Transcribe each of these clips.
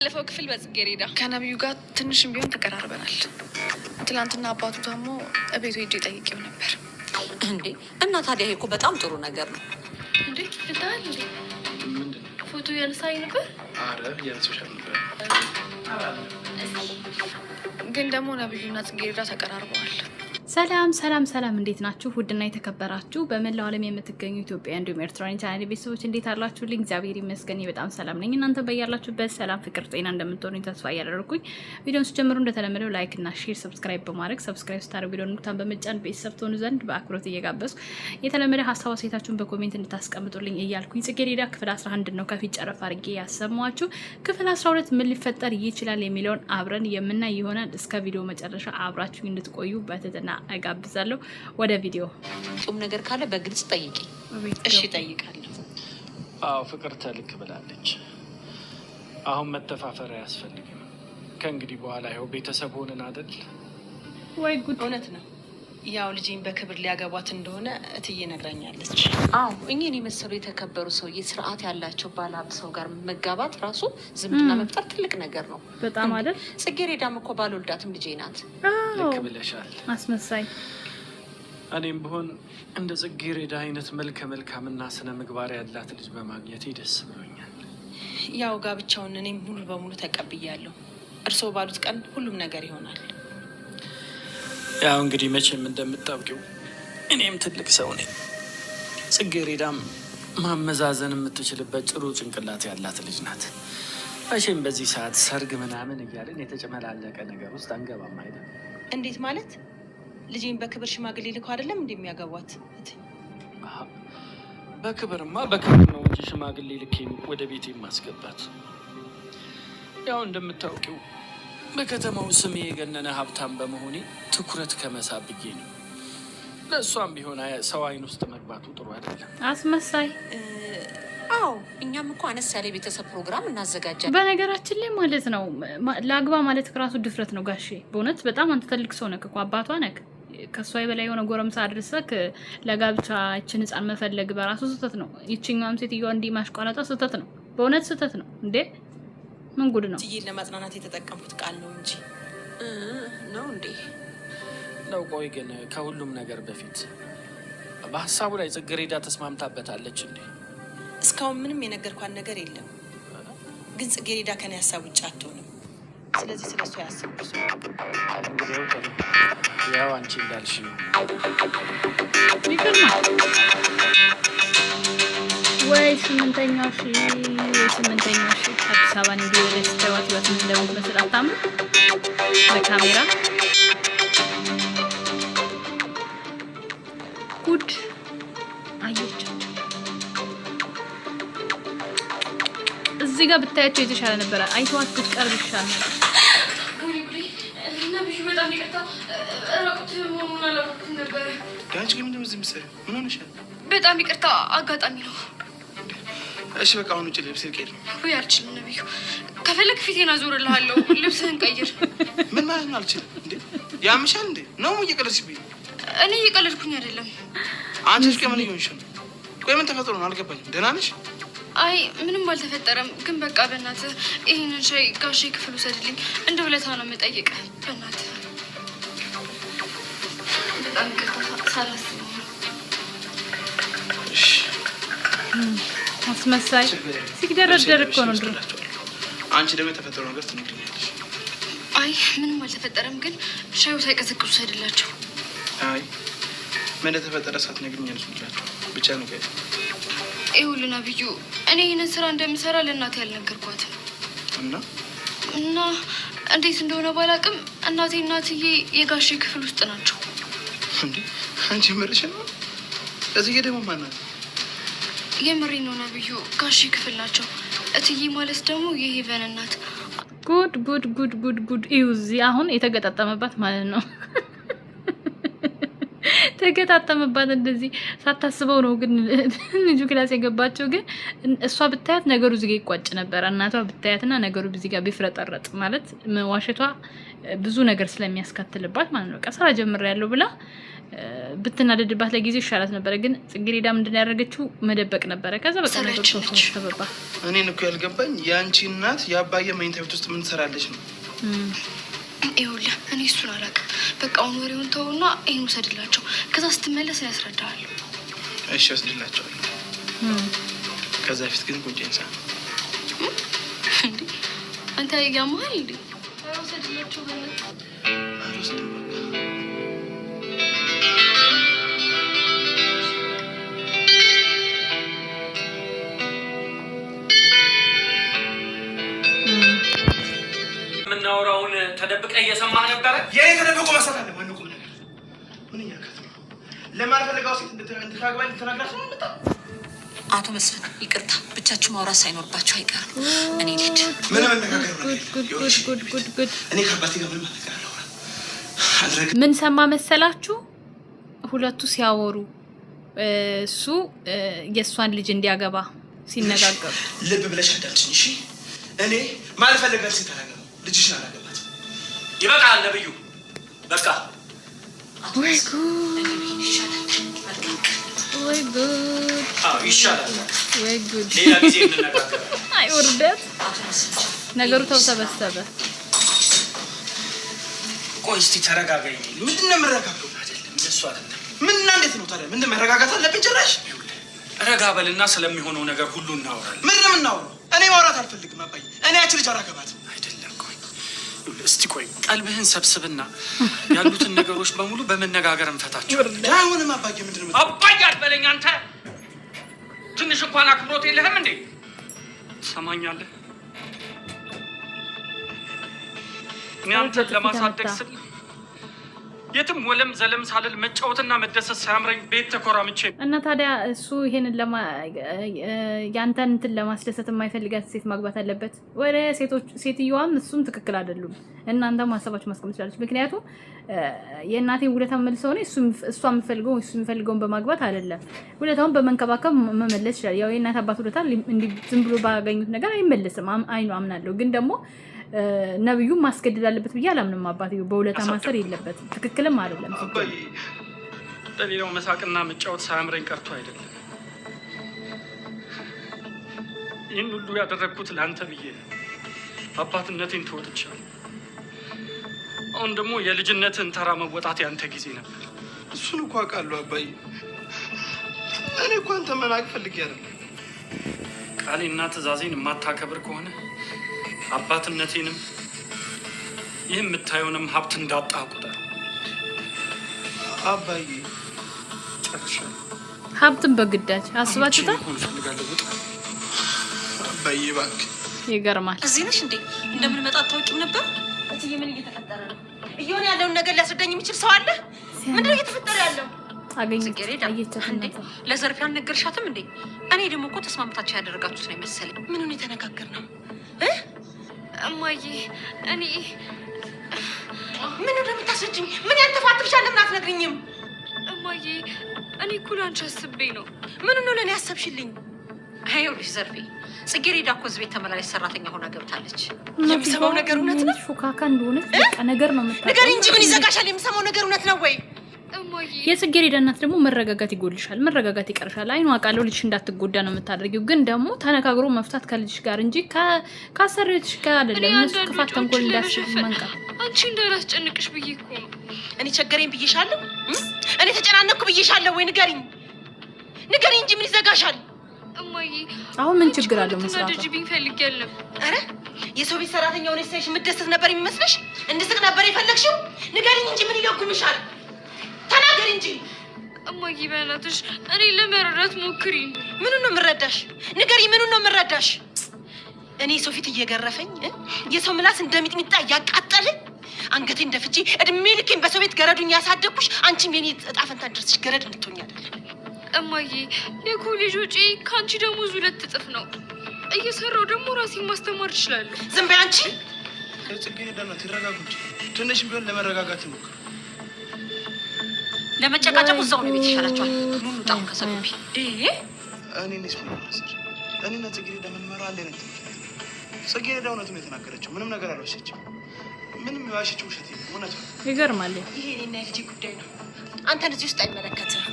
ለፈው ክፍል በጽጌሬዳ ከነብዩ ጋር ትንሽም ቢሆን ተቀራርበናል። ትላንትና አባቱ ታሞ እቤቱ ሄጄ ጠይቄው ነበር። እንዴ እና ታዲያ እኮ በጣም ጥሩ ነገር ነው። እንዴ እንታል ፎቶ ያነሳኝ ነበር። አረ ያነሳሻል ነበር። ግን ደግሞ ነብዩና ጽጌሬዳ ተቀራርበዋል። ሰላም እንዴት ናችሁ? ውድና የተከበራችሁ በመላው ዓለም የምትገኙ ኢትዮጵያ እንዲሁም ኤርትራውያን ቻናል ቤተሰቦች እንዴት አላችሁልኝ? እግዚአብሔር ይመስገን በጣም ሰላም ነኝ። እናንተ በያላችሁበት ሰላም፣ ፍቅር፣ ጤና እንደምትሆኑ ተስፋ እያደረኩኝ ቪዲዮውን ሲጀምሩ እንደተለመደው ላይክ እና ሼር፣ ሰብስክራይብ በማድረግ ሰብስክራይብ ስታደርጉ ቪዲዮውን ኑታን በመጫን ቤተሰብ ትሆኑ ዘንድ በአክብሮት እየጋበዝኩ የተለመደ ሀሳብ አስተያየታችሁን በኮሜንት እንድታስቀምጡልኝ እያልኩኝ ጽጌሬዳ ክፍል 11 ነው ከፊት ጨረፍ አድርጌ ያሰማችሁ። ክፍል 12 ምን ሊፈጠር ይችላል የሚለውን አብረን የምናይ ይሆናል። እስከ ቪዲዮ መጨረሻ አብራችሁ እንድትቆዩ በትህትና እጋብዛለሁ። ወደ ቪዲዮ። ቁም ነገር ካለ በግልጽ ጠይቂ። እሺ ጠይቃለሁ። አዎ ፍቅር ተልክ ብላለች። አሁን መተፋፈር አያስፈልግም። ከእንግዲህ በኋላ ይኸው ቤተሰብ ሆነን አይደል? ወይ ጉድ! እውነት ነው። ያው ልጅን በክብር ሊያገቧት እንደሆነ እትዬ ነግራኛለች። አዎ እኚህን የመሰሉ የተከበሩ ሰውዬ ስርዓት ያላቸው ባለሀብት ሰው ጋር መጋባት ራሱ ዝምድና መፍጠር ትልቅ ነገር ነው። በጣም አይደል? ጽጌሬዳም እኮ ባልወልዳትም ልጄ ናት። ልክ ብለሻል። አስመሳይ። እኔም ብሆን እንደ ጽጌሬዳ አይነት መልከ መልካምና ስነ ምግባር ያላት ልጅ በማግኘቴ ደስ ብሎኛል። ያው ጋብቻውን እኔም ሙሉ በሙሉ ተቀብያለሁ። እርስዎ ባሉት ቀን ሁሉም ነገር ይሆናል። ያው እንግዲህ መቼም እንደምታውቂው እኔም ትልቅ ሰው ነኝ። ጽጌሬዳም ማመዛዘን የምትችልበት ጥሩ ጭንቅላት ያላት ልጅ ናት። መቼም በዚህ ሰዓት ሰርግ ምናምን እያለን የተጨመላለቀ ነገር ውስጥ አንገባም አይደል? እንዴት ማለት? ልጄን በክብር ሽማግሌ ልከው አይደለም እንደሚያገቧት? በክብርማ በክብር ነው እንጂ ሽማግሌ ልኬ ወደ ቤቴ ማስገባት። ያው እንደምታውቂው በከተማው ስሜ የገነነ ሀብታም በመሆኔ ትኩረት ከመሳብ ብዬ ነው። ለእሷም ቢሆን ሰው አይን ውስጥ መግባቱ ጥሩ አይደለም። አስመሳይ። አዎ እኛም እኮ አነስ ያለ ቤተሰብ ፕሮግራም እናዘጋጃለን። በነገራችን ላይ ማለት ነው ለአግባ ማለት ራሱ ድፍረት ነው ጋሼ። በእውነት በጣም አንተ ትልቅ ሰው ነህ እኮ አባቷ ነህ። ከሷ የበላይ የሆነ ጎረምሳ አድርሰክ ለጋብቻ እችን ህፃን መፈለግ በራሱ ስህተት ነው። ይችኛዋም ሴትዮዋ እንዲህ ማሽቋላጧ ስህተት ነው። በእውነት ስህተት ነው እንዴ! ምን ጉድ ነው? እትዬን ለማጽናናት የተጠቀምኩት ቃል ነው እንጂ ነው እንዴ? ነው። ቆይ ግን ከሁሉም ነገር በፊት በሀሳቡ ላይ ጽጌሬዳ ተስማምታበታለች እንዴ? እስካሁን ምንም የነገርኳን ነገር የለም። ግን ጽጌሬዳ ከኔ ሀሳብ ውጭ አትሆንም። ስለዚህ ስለሱ ያስብኩ። ያው አንቺ እንዳልሽ ነው። ይገርማል። ወይ ስምንተኛው ሺ አዲስ አበባ እንዲሁ ለስተዋት ወጥን እንደምትመስል አታምር በካሜራ ጉድ አየች። እዚህ ጋር ብታያቸው የተሻለ ነበረ። አይተዋት ብትቀርብ ይሻል ነበር። በጣም ይቅርታ፣ አጋጣሚ ነው። እሺ በቃ አሁን ውጭ ልብስ ልቀይር። ወይ አልችልም ነብዩ፣ ከፈለክ ፊቴን አዞርልሃለሁ። ልብስህን ቀይር። ምን ማለት ነው? አልችልም እንዴ? ያምሻል እንዴ? ነው እየቀለድሽብኝ? እኔ እየቀለድኩኝ አይደለም። አንቺስ ከምን ይሆንሽ ነው? ቆይ ምን ተፈጥሮ ነው? አልገባኝም። ደህና ነሽ? አይ ምንም አልተፈጠረም። ግን በቃ በእናትህ ይሄንን ሻይ ጋሼ ክፍል ውሰድልኝ። እንደ ውለታ ነው የምጠይቅህ። በእናትህ በጣም ይቅርታ ሳላስበው። አስመሳይ ሲደረደር እኮ ነው ድሮ። አንቺ ደግሞ የተፈጠረው ነገር ትነግሪኛለሽ። አይ ምንም አልተፈጠረም። ግን ሻዩ ሳይቀዘቅዙ ውሰድላቸው። አይ ምን እንደተፈጠረ ሳትነግሪኝ አልሰማሁም። ብቻ ነገር ይኸውልህ ነብዩ፣ እኔ ይህንን ስራ እንደምሰራ ለእናቴ ያልነገርኳትም እና እንዴት እንደሆነ ባላውቅም እናትዬ የጋሼ ክፍል ውስጥ ናቸው። እንዴ አንቺ ምርሽ ነው? እትዬ ደግሞ ማናት? የምሬ ነው ነብዩ፣ ጋሼ ክፍል ናቸው። እትዬ ማለት ደግሞ የሄቨን እናት። ጉድ! ይኸው እዚህ አሁን የተገጣጠመባት ማለት ነው። ተገጣጠመባት እንደዚህ ሳታስበው ነው ግን ልጁ ክላስ የገባቸው ግን እሷ ብታያት ነገሩ እዚህ ጋር ይቋጭ ነበር እናቷ ብታያትና ነገሩ እዚህ ጋር ቢፍረጠረጥ ማለት ዋሸቷ ብዙ ነገር ስለሚያስከትልባት ማለት ነው ቀስራ ጀምር ያለው ብላ ብትናደድባት ለጊዜው ይሻላት ነበር ግን ጽጌረዳ ምንድን ያደረገችው መደበቅ ነበር ከዛ በቃ ነገር ተሰበባ እኔን እኮ ያልገባኝ ያንቺ እናት ያባየ መኝታ ቤት ውስጥ ምን ትሰራለች ነው ይኸውልህ እኔ እሱን አላውቅም በቃ አሁን ወሬውን ተውና ይሄን ውሰድላቸው ከዛ ስትመለስ ያስረዳሃል እሺ ወስድላቸዋለሁ ከዛ ፊት ግን ቁጭ እንሳ አንተ ያማል እንዴ ወሰድላቸው ምናወራውን ተደብቀ እየሰማህ ነበር የኔ ተደብቆ መስራት አለ ማን ነው ነገር ምን ያከተ ለማን ፈልጋው ሴት እንድታግባኝ ልትነግራሽ ነው መጣ አቶ መስፍን ይቅርታ ብቻችሁ ማውራት ሳይኖርባችሁ አይቀርም እኔ ልጅ ምን መነጋገር ነው ጉድ እኔ ከአባቴ ጋር ምን ማተካራለሁ አድረግ ምን ሰማ መሰላችሁ ሁለቱ ሲያወሩ እሱ የሷን ልጅ እንዲያገባ ሲነጋገሩ ልብ ብለሽ አዳምጪኝ እሺ እኔ ማልፈልጋት ሴት አላገባም ልጅሽን አላገባት ይበቃል ነብዩ በቃ ወይ ጉድ ወይ ጉድ ይሻላል ወይ ጉድ ሌላ ጊዜ እንነጋገር አይ ወርደት ነገሩ ተሰበሰበ ቆይ እስቲ ተረጋጋኝ ምንድነው መረጋጋት አይደለም እንደሱ አይደለም ምንና እንዴት ነው ታዲያ ምንድነው መረጋጋት አለብን ጭራሽ ረጋ በልና ስለሚሆነው ነገር ሁሉ እናወራለን ምንድነው እናወራው እኔ ማውራት አልፈልግም አባዬ እኔ ያቺ ልጅ አላገባትም አይደለም ቆይ እስቲ ቆይ ቀልብህን ሰብስብና ያሉትን ነገሮች በሙሉ በመነጋገር እንፈታቸው አሁንም አባዬ ምንድነው አባዬ አትበለኝ አንተ ትንሽ እንኳን አክብሮት የለህም እንዴ ትሰማኛለህ እኔ አንተን ለማሳደግ ስል የትም ወለም ዘለም ሳልል መጫወትና መደሰት ሳያምረኝ ቤት ተኮራምቼ እና ታዲያ እሱ ይሄንን ያንተን እንትን ለማስደሰት የማይፈልጋት ሴት ማግባት አለበት ወደ ሴትዮዋም እሱም ትክክል አይደሉም እናንተ ማሰባችሁ ማስቀመጥ ይችላልሽ ምክንያቱም የእናቴ ውለታ መልሰው ነው እሷ የምፈልገውን በማግባት አይደለም ውለታውን በመንከባከብ መመለስ ይችላል ያው የእናት አባት ውለታ እንዲ ዝም ብሎ ባገኙት ነገር አይመለስም አይኑ አምናለሁ ግን ደግሞ ነብዩ ማስገደድ አለበት ብዬ አላምንም አባቴው በውለታ ማሰር የለበትም ትክክልም አይደለም አባዬ ለሌላው መሳቅና መጫወት ሳያምረኝ ቀርቶ አይደለም ይህን ሁሉ ያደረግኩት ለአንተ ብዬ አባትነቴን ተወጥቻለሁ አሁን ደግሞ የልጅነትን ተራ መወጣት ያንተ ጊዜ ነበር እሱን እኮ አውቃለሁ አባዬ እኔ እኮ አንተ መናቅ ፈልጌ አይደለም ቃሌና ትእዛዜን የማታከብር ከሆነ አባትነቴንም ይህም የምታየውንም ሀብት እንዳጣ ቁጠር አባዬ ጨርሻለሁ ሀብትን በግዳጅ አስባችሁታል አባዬ እባክህ ይገርማል እዚህ ነሽ እንዴ እንደምንመጣ አታውቂም ነበር እትዬ ምን እየተፈጠረ ነው እየሆነ ያለውን ነገር ሊያስረዳኝ የሚችል ሰው አለ ምንድነው እየተፈጠረ ያለው እንዴ ለዘርፊያ አልነገርሻትም እንዴ እኔ ደግሞ እኮ ተስማምታችሁ ያደረጋችሁት ነው መሰለኝ ምኑን የተነጋገርነው እማዬ እኔ ምን እንደምታስረጅኝ ምን ያንተፋትብሻል ለምን አትነግሪኝም እማዬ እኔ እኮ ላንቺ አስቤ ነው ምን ነው ለኔ ያሰብሽልኝ ይኸውልሽ ዘርፌ ጽጌረዳ እኮ እዚህ ቤት ተመላላሽ ሰራተኛ ሆና ገብታለች የምሰማው ነገር እውነት ነው ሹካካ እንደሆነች በቃ ነገር ነው የምታውቀው ነገር እንጂ ምን ይዘጋሻል የምሰማው ነገር እውነት ነው ወይ እማዬ የጽጌረዳ እናት ደግሞ መረጋጋት ይጎልሻል መረጋጋት ይቀርሻል አይኑ አቃለው ልጅሽ እንዳትጎዳ ነው የምታደርጊው ግን ደግሞ ተነጋግሮ መፍታት ከልጅሽ ጋር እንጂ ካሰሪዎች ጋር አይደለም እነሱ ክፋት ተንኮል እንዳስብ መንቃ አንቺ እንዳላስጨንቅሽ ብዬ እኮ ነው እኔ ቸገረኝ ብዬሻለሁ እኔ ተጨናነኩ ብዬሻለሁ ወይ ንገሪኝ እንጂ ምን ይዘጋሻል እማዬ አሁን ምን ችግር አለው መስራት ልጅ ቢፈልግ ያለም አረ የሰው ቤት ሰራተኛ ሆነሽ ሳይሽ ምትደሰት ነበር የሚመስልሽ እንድስቅ ነበር የፈለግሽው ንገሪኝ እንጂ ምን ይለጉምሻል ተናገሪ እንጂ እማዬ በእናትሽ እኔ ለመረዳት ሞክሪ ምኑን ነው የምረዳሽ ንገሪ ምኑን ነው የምረዳሽ እኔ ሰው ፊት እየገረፈኝ የሰው ምላስ እንደሚጥሚጣ ያቃጠለኝ አንገቴ እንደፍጂ እድሜ ልኬን በሰው ቤት ገረዱኝ ያሳደኩሽ አንቺም የኔ ዕጣ ፈንታ ድረስሽ ገረድ እንድትሆኝ አይደል እማዬ የኮሌጅ ወጪ ካንቺ ደሞዝ 2 እጥፍ ነው እየሰራው ደግሞ ራሴን ማስተማር እችላለሁ ዝም በይ አንቺ ጽጌረዳ ነው ተረጋጉ ትንሽ ቢሆን ለመረጋጋት ሞክሩ ለመጨቃጨቁ እዛው ነው ቤት ይሻላችኋል። ኑኑ ጣው ከሰሉቢ እኔ ነኝ ስማማሰር እኔና ጽጌረዳ ምን መራ አለ ነው ጽጌረዳ እውነቱን የተናገረችው ምንም ነገር አልዋሸችም። ምንም የዋሸችው ውሸት የለም እውነቱ ይገርማል። ይሄ እኔና ልጅ ጉዳይ ነው። አንተን እዚህ ውስጥ አይመለከትም።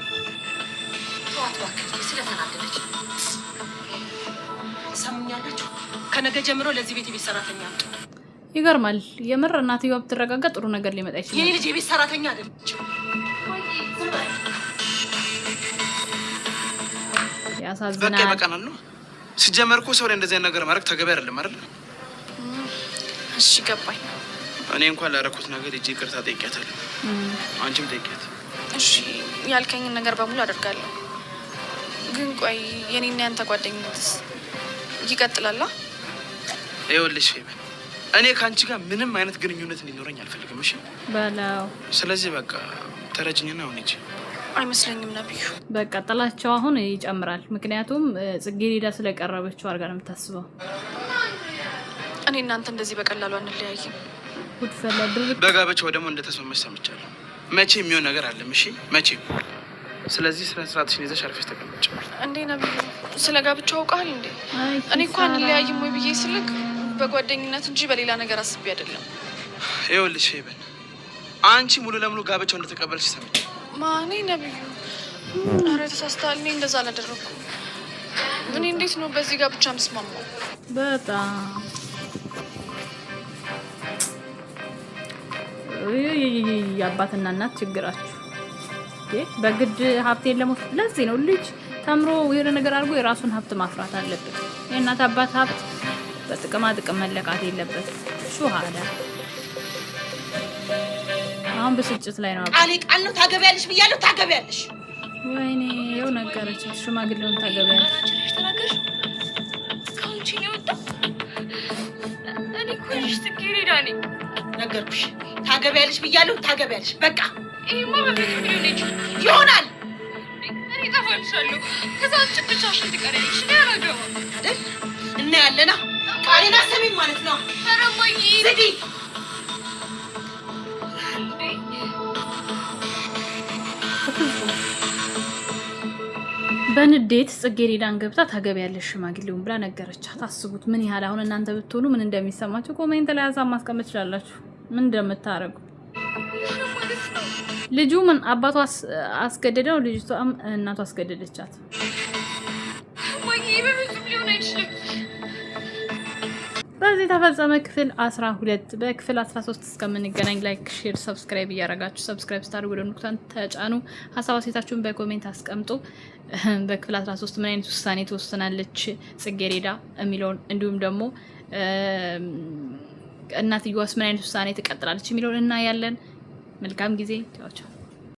ተዋት እባክህ ስለተናደደች ሰሙኛላችሁ። ከነገ ጀምሮ ለዚህ ቤት የቤት ሰራተኛ አምጡ። ይገርማል። የምር እናትየዋ ብትረጋጋ ጥሩ ነገር ሊመጣ ይችላል። የኔ ልጅ የቤት ሰራተኛ አይደለች። ያሳዝናል። በቃ ይበቃናል ነው ሲጀመር እኮ ሰው ላይ እንደዚህ ነገር ማድረግ ተገቢ አይደለም አይደል? እሺ ገባኝ። እኔ እንኳን ላደረኩት ነገር እጄ ይቅርታ ጠይቄያታለሁ። አንቺም ጠይቄያት። እሺ ያልከኝን ነገር በሙሉ አደርጋለሁ። ግን ቆይ የኔና ያንተ ጓደኝነትስ ይቀጥላል? ይኸውልሽ ፌበን እኔ ከአንቺ ጋር ምንም አይነት ግንኙነት እንዲኖረኝ አልፈልግም። እሺ በላው። ስለዚህ በቃ ተረጅኝና አሁን ሂጂ። አይመስለኝም ነብዩ። በቃ ጥላቸው አሁን ይጨምራል። ምክንያቱም ጽጌረዳ ስለቀረበችው አድርጋ ነው የምታስበው። እኔ እናንተ እንደዚህ በቀላሉ አንለያይም። ጉድፈላ ድርቅ በጋብቻው ደግሞ እንደተስማማች ሰምቻለሁ። መቼ የሚሆን ነገር አለም? እሺ መቼ? ስለዚህ ስነ ስርዓትሽን ይዘሽ አርፈሽ ተቀመጭ። እንዴ ነብዩ ስለ ጋብቻው አውቃል እንዴ? እኔ እኮ አንለያይም ወይ ብዬ ስልክ በጓደኝነት እንጂ በሌላ ነገር አስቤ አይደለም። ይኸውልሽ ፌበን አንቺ ሙሉ ለሙሉ ጋብቻው እንደተቀበልሽ ሰምቼ ማኔ ነብዩ ኧረ ተሳስተሃል። እኔ እንደዛ አላደረኩም። እኔ እንዴት ነው በዚህ ጋብቻ የምስማማው? በጣም የአባትና እናት ችግራችሁ በግድ ሀብት የለም። ለዚህ ነው ልጅ ተምሮ የሆነ ነገር አድርጎ የራሱን ሀብት ማፍራት አለበት። የእናት አባት ሀብት በጥቅማ ጥቅም መለቃት የለበት። ሹሃዳ አሁን ብስጭት ላይ ነው። ቃሌ ቃል ነው። ታገቢያለሽ ብያለሁ። ታገቢያለሽ። ወይኔ ይኸው ነገረች። ሽማግሌውን ታገቢያለሽ። ተናገርሽ ካንቺ ነው ወጣ። እኔ እኮ ልጅ ጽጌረዳ ነኝ። ነገርኩሽ። ታገቢያለሽ ብያለሁ። ታገቢያለሽ። በቃ ይሄማ በፊት ሊሆን ይችላል ይሆናል። እኔ ጠፋልሻለሁ። ከዛ ብቻሽን ትቀሪያለሽ። እኔ አላገባም አይደል? እና ያለና ቃሌን አሰሚኝ ማለት ነው። ኧረ እማዬ ዝዲ በንዴት ጽጌረዳን ገብታ ታገቢያለሽ ሽማግሌውን ብላ ነገረቻት። አስቡት ምን ያህል አሁን እናንተ ብትሆኑ ምን እንደሚሰማችሁ ኮሜንት ላይ ሀሳብ ማስቀመጥ ትችላላችሁ። ምን እንደምታረጉ ልጁ ምን አባቷ አስገደደው፣ ልጅቷም እናቷ አስገደደቻት። እማዬ በፍጹም ሊሆን አይችልም። በዚህ ተፈጸመ ክፍል 12። በክፍል 13 እስከምንገናኝ ላይክ፣ ሼር፣ ሰብስክራይብ እያደረጋችሁ ሰብስክራይብ ስታደርጉ ደንኩታን ተጫኑ። ሀሳብ አስተያየታችሁን በኮሜንት አስቀምጡ። በክፍል 13 ምን አይነት ውሳኔ ትወስናለች ጽጌረዳ የሚለውን እንዲሁም ደግሞ እናትየዋስ ምን አይነት ውሳኔ ትቀጥላለች የሚለውን እናያለን። መልካም ጊዜ። ቻው ቻው።